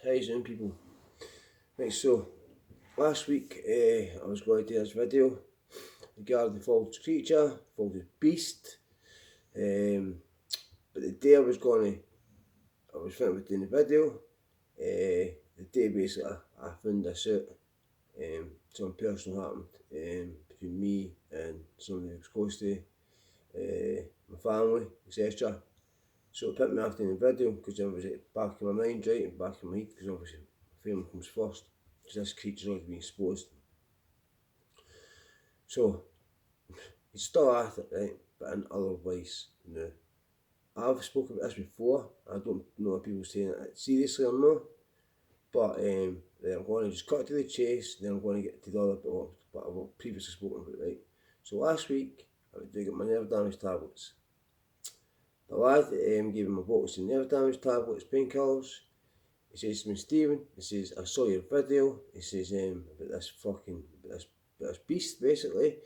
How you doing, people? Right, so last week I was going to do this video regarding the false creature, false beast. But the day I was thinking about doing the video, the day basically I found this out. Something personal happened between me and somebody who was close to my family, etc. So it put me off doing the video because I was at the back of my mind, right, and back of my head, because obviously my family comes first, because this creature's already been exposed. So he's still at it, right, but in other ways. Now, I've spoken about this before. I don't know if people saying it seriously or not, but then I'm going to just cut to the chase, then I'm going to get to the other bit I've previously spoken about, right. So last week, I was doing my nerve damage tablets. The lad gave him a box of nerve damage tablets, painkillers. He says to me, Stephen, he says, I saw your video. He says, about this beast, basically.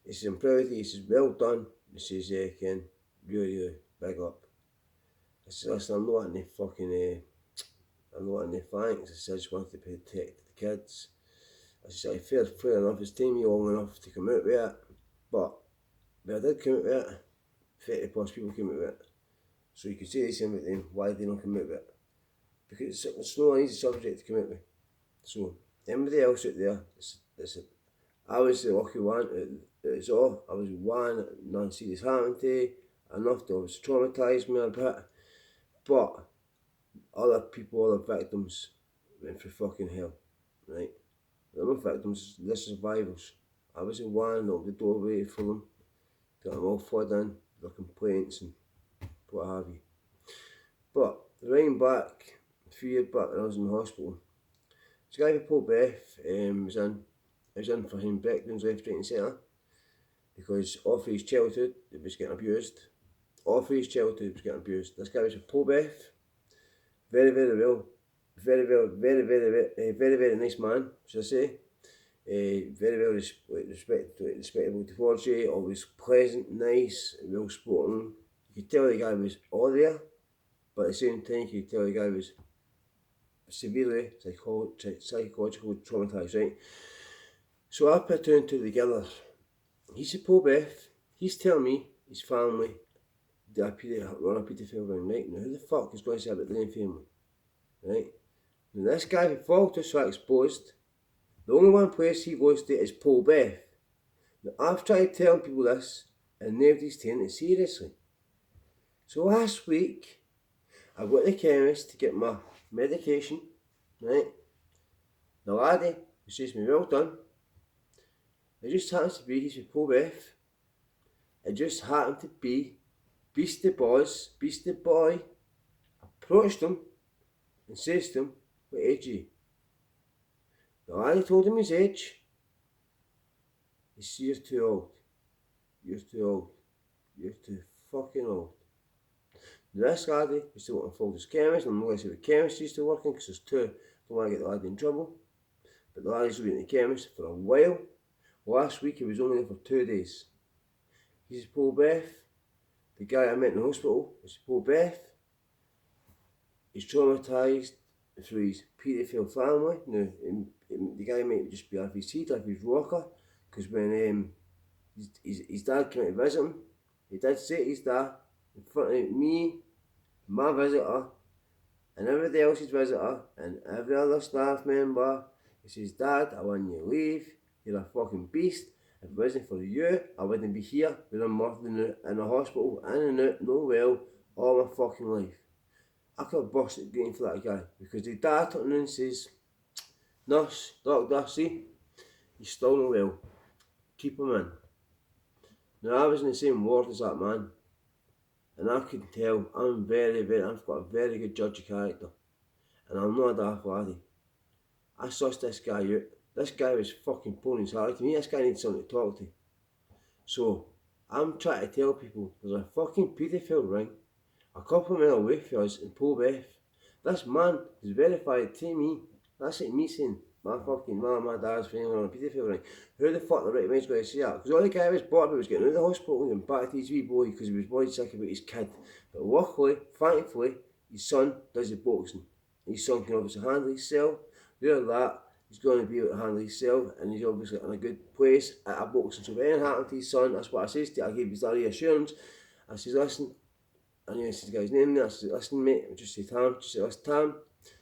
He says, I'm proud of you. He says, well done. He says, Ken, really big up. I says, listen, I'm not any thanks. I says, I just wanted to protect the kids. I says, fair enough, it's taken me long enough to come out with it, but I did come out with it. 30 plus people came out with it. So you could say the same about them, why they don't come out with it. Because it's not an easy subject to come out with. So, everybody else out there, I was the lucky one, it's all. I was one, nothing serious happened to, enough to obviously traumatise me a bit. But other people, other victims, went through fucking hell, right? They're not victims, they're survivors. I was the one that opened the doorway for them, got them all flooded in, their complaints and what have you. But, running back, a few years back when I was in the hospital, this guy called Paul Beth was in for him breakdowns left, right and centre, because off his childhood he was getting abused. This guy was a Paul Beth, very nice man, should I say. Very well respectable towards you, always pleasant, nice, well spoken. You could tell the guy was all there, but at the same time you could tell the guy was severely psychological traumatised, right? So I put two and two together. He's a Paul Beth, he's telling me his family run a paedophile ring, right? Now who the fuck is going to say about their own family, right? Now this guy who falls to so exposed, the only one place he goes to is Paul Beth. Now I've tried to tell people this and nobody's taking it seriously. So last week I went to the chemist to get my medication, right? The laddie who says to me, well done. It just happens to be he's with Paul Beth. It just happened to be Beastie Boy approached him and says to him, what age are you? The laddie told him his age. He says, you're too old. You're too fucking old. This laddie was still working for this chemist. I'm not going to say the chemist used to working because there's two. Don't want to get the laddie in trouble. But the laddie's been at the chemist for a while. Last week he was only there for 2 days. He's Paul Beth. The guy I met in the hospital is Paul Beth. He's traumatised through his paedophile family. Now, the guy might just be off his seat, off his rocker, because when his dad came to visit him, he did say to his dad, in front of me, my visitor, and everybody else's visitor, and every other staff member, he says, Dad, I want you to leave, you're a fucking beast. If it wasn't for you, I wouldn't be here, with a murder in the hospital, in and out, no well, all my fucking life. I could have busted green for that guy, because the dad turned around and says, Nurse, doctor, see, he's still no well, keep him in. Now I was in the same ward as that man, and I could tell I've got a very good judge of character, and I'm not a daft laddie. I sussed this guy out. This guy was fucking pulling his heart to me. This guy needs someone to talk to. So, I'm trying to tell people there's a fucking paedophile ring a couple of mile away from us in Paul Beth. This man is verified to me. That's it me saying, my dad's family on a paedophile ring. Who the fuck the right mind's going to say that? Because all the guy was bought about was getting out of the hospital and back to his wee boy because he was worried sick about his kid. But luckily, thankfully, his son does the boxing. his son can obviously handle himself. Without that, he's going to be able to handle himself, and he's obviously in a good place at a boxing. So if anything happened to his son, that's what I says to you. I gave him that reassurance. I says, listen, I knew I said the guy's name there. I said, listen, mate, I just say Tam, just say, listen, Tam,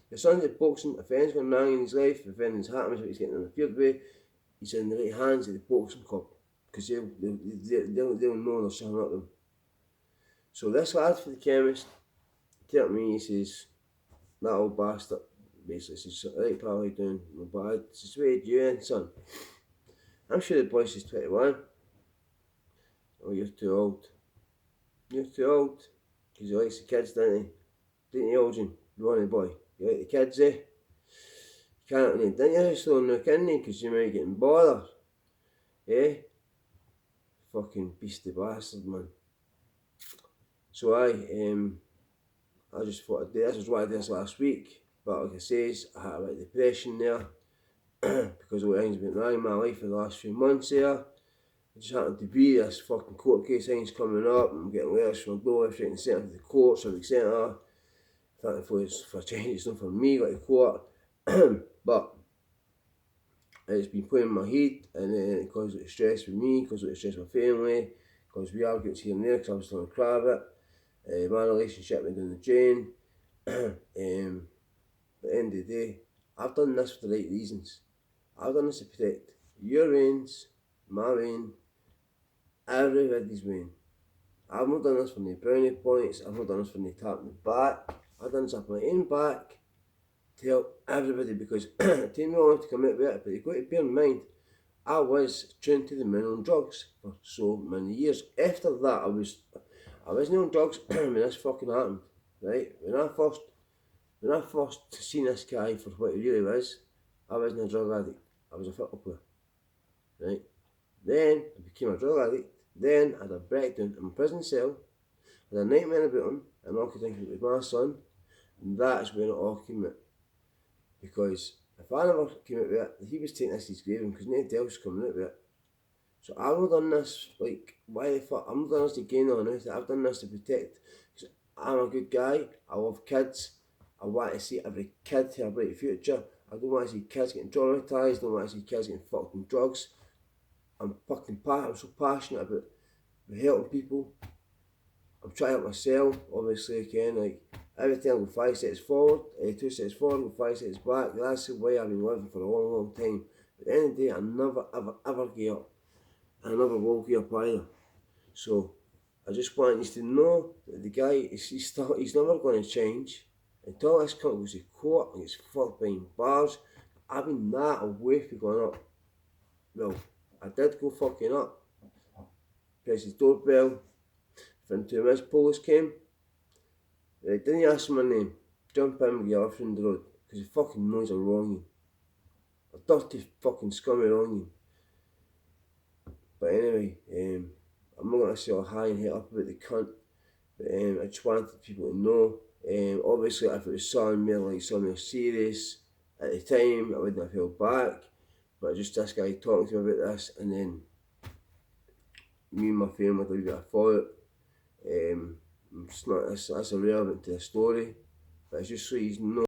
your son's at boxing. If anything's going wrong in his life, if anything's happening, if he's getting interfered with, he's in the right hands of the boxing club, because they'll know there's something up with him. So this lad for the chemist turned to me, he says, that old bastard, basically says, right pal, how you doing? Not bad. He says, where are you in, son? I'm sure the boy says 21. Oh, you're too old. You're too old. Because he likes the kids, doesn't he? Didn't you, Elgin? Ronnie boy. You like the kids, eh? You can't need didn't you? So no, can you? Because you might get bothered. Eh? Fucking beastie bastard, man. So I just thought I'd do this. I was wanting this last week, but like I says, I had a bit of depression there because of what things been wrong in my life for the last few months there. It just happened to be this fucking court case thing's coming up. I'm getting letters from the left, right and centre to the courts, every centre. Thankfully it's for a change, it's not for me, like the court. But it's been playing in my head, and then it caused a bit of stress with me, caused a bit of stress with my family, caused we arguments here and there because I was still in Cravat. My relationship went down the drain. At the end of the day, I've done this for the right reasons. I've done this to protect your reigns, my reign, everybody's reign. I've not done this for any brownie points, I've not done this for any tap in the back. I've done this up my own back to help everybody, because it took me long to come out with it, but you've got to bear in mind, I was tuned to the moon on drugs for so many years. After that, I wasn't on drugs when this fucking happened, right? When I first seen this guy for what he really was, I wasn't a drug addict, I was a football player, right? Then I became a drug addict, then I had a breakdown in my prison cell, I had a nightmare about him, and all I could think of it was my son, and that's when it all came out. Because if I never came out with it, he was taking this to his grave, because nobody else was coming out with it. So I've not done this, like, why the fuck, I'm not done this to gain on anything, I've done this to protect, because I'm a good guy, I love kids, I want to see every kid have a bright future, I don't want to see kids getting traumatised, I don't want to see kids getting fucked on drugs. I'm so passionate about helping people. I'm trying to help myself, obviously, again, like, every time I go 5 steps forward, 2 steps forward, go 5 steps back, that's the way I've been living for a long, long time. But at the end of the day, I never, ever, ever give up. And I never will give up either. So, I just want you to know that the guy, he's never going to change. Until this cunt goes to court and gets fucked behind bars, I've been that away from going up. Well, I did go fucking up. Press his doorbell. From 2 minutes, police came. They didn't ask my name. Jump in with your friend the road, because he fucking knows I'm wrong you. A dirty fucking scummy wrong you. But anyway, I'm not going to say all high and hit up about the cunt, but I just wanted people to know. Obviously, if it was something serious at the time, I wouldn't have held back. But just this guy talking to me about this, and then me and my family had a wee bit of fallout. It's not, that's irrelevant to the story, but it's just so you know.